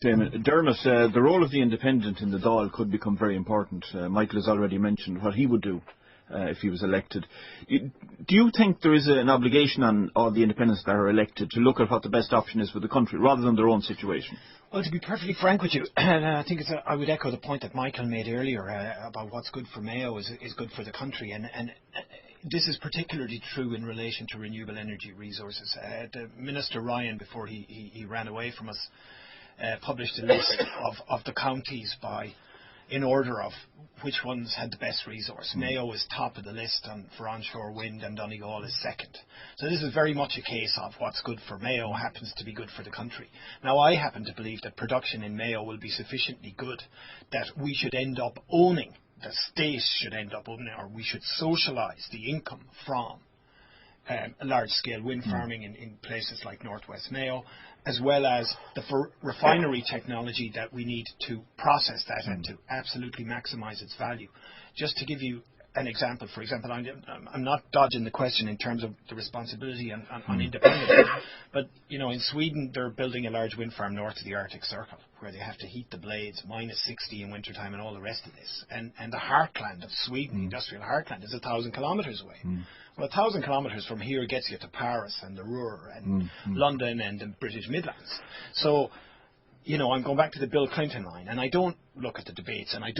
Dermot, the role of the independent in the Dáil could become very important. Michael has already mentioned what he would do if he was elected. Do you think there is an obligation on all the independents that are elected to look at what the best option is for the country rather than their own situation? Well, to be perfectly frank with you, and I think I would echo the point that Michael made earlier about what's good for Mayo is good for the country, and this is particularly true in relation to renewable energy resources. The Minister Ryan, before he ran away from us, published a list of the counties in order of which ones had the best resource. Mayo is top of the list for onshore wind, and Donegal is second. So this is very much a case of what's good for Mayo happens to be good for the country. Now, I happen to believe that production in Mayo will be sufficiently good that we should end up owning, the state should end up owning, or we should socialise the income from large-scale wind farming in places like Northwest Mayo, as well as the refinery technology that we need to process that and to absolutely maximise its value. Just to give you an example, for example, I'm not dodging the question in terms of the responsibility on independence, but in Sweden they're building a large wind farm north of the Arctic Circle where they have to heat the blades -60 in wintertime and all the rest of this. And the heartland of Sweden, the industrial heartland, is 1,000 kilometres away. Well, 1,000 kilometres from here gets you to Paris and the Ruhr and London and the British Midlands. So, I'm going back to the Bill Clinton line, and I don't look at the debates, and I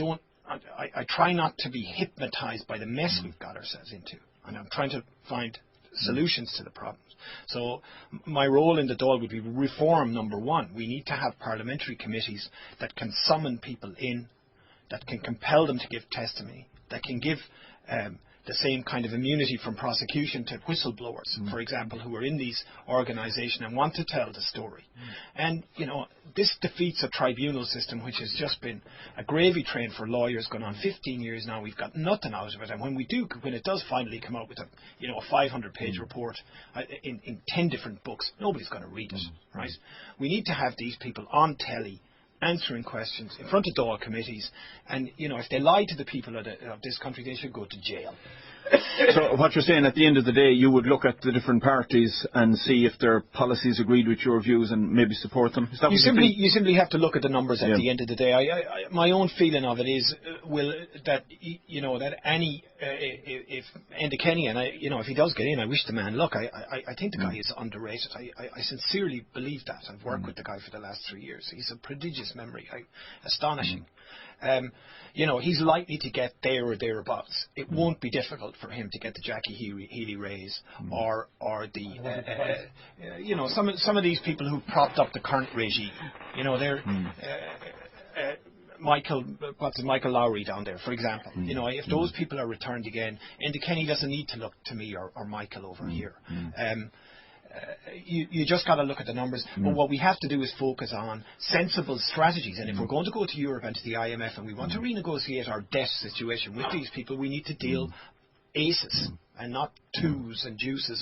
try not to be hypnotised by the mess we've got ourselves into, and I'm trying to find solutions to the problems. So my role in the Dáil would be reform, number one. We need to have parliamentary committees that can summon people in, that can compel them to give testimony, that can give the same kind of immunity from prosecution to whistleblowers, for example, who are in these organisations and want to tell the story. And, this defeats a tribunal system which has just been a gravy train for lawyers going on 15 years now. We've got nothing out of it. And when it does finally come out with a 500-page report in 10 different books, nobody's going to read it, right? We need to have these people on telly answering questions in front of Dáil committees, and if they lie to the people of this country, they should go to jail. So what you're saying, at the end of the day, you would look at the different parties and see if their policies agreed with your views and maybe support them? Is that you simply have to look at the numbers at the end of the day. My own feeling of it is that any if Enda Kenny, and if he does get in, I wish the man luck. I think the guy is underrated. I sincerely believe that. I've worked with the guy for the last 3 years. He's a prodigious memory, astonishing. He's likely to get there or thereabouts. It won't be difficult for him to get the Jackie Healy Rays or the some of these people who propped up the current regime. They're Michael Lowry down there, for example. If those people are returned again, Enda Kenny doesn't need to look to me or Michael over here. You just got to look at the numbers. But what we have to do is focus on sensible strategies. And if we're going to go to Europe and to the IMF and we want to renegotiate our debt situation with these people, we need to deal aces and not twos and juices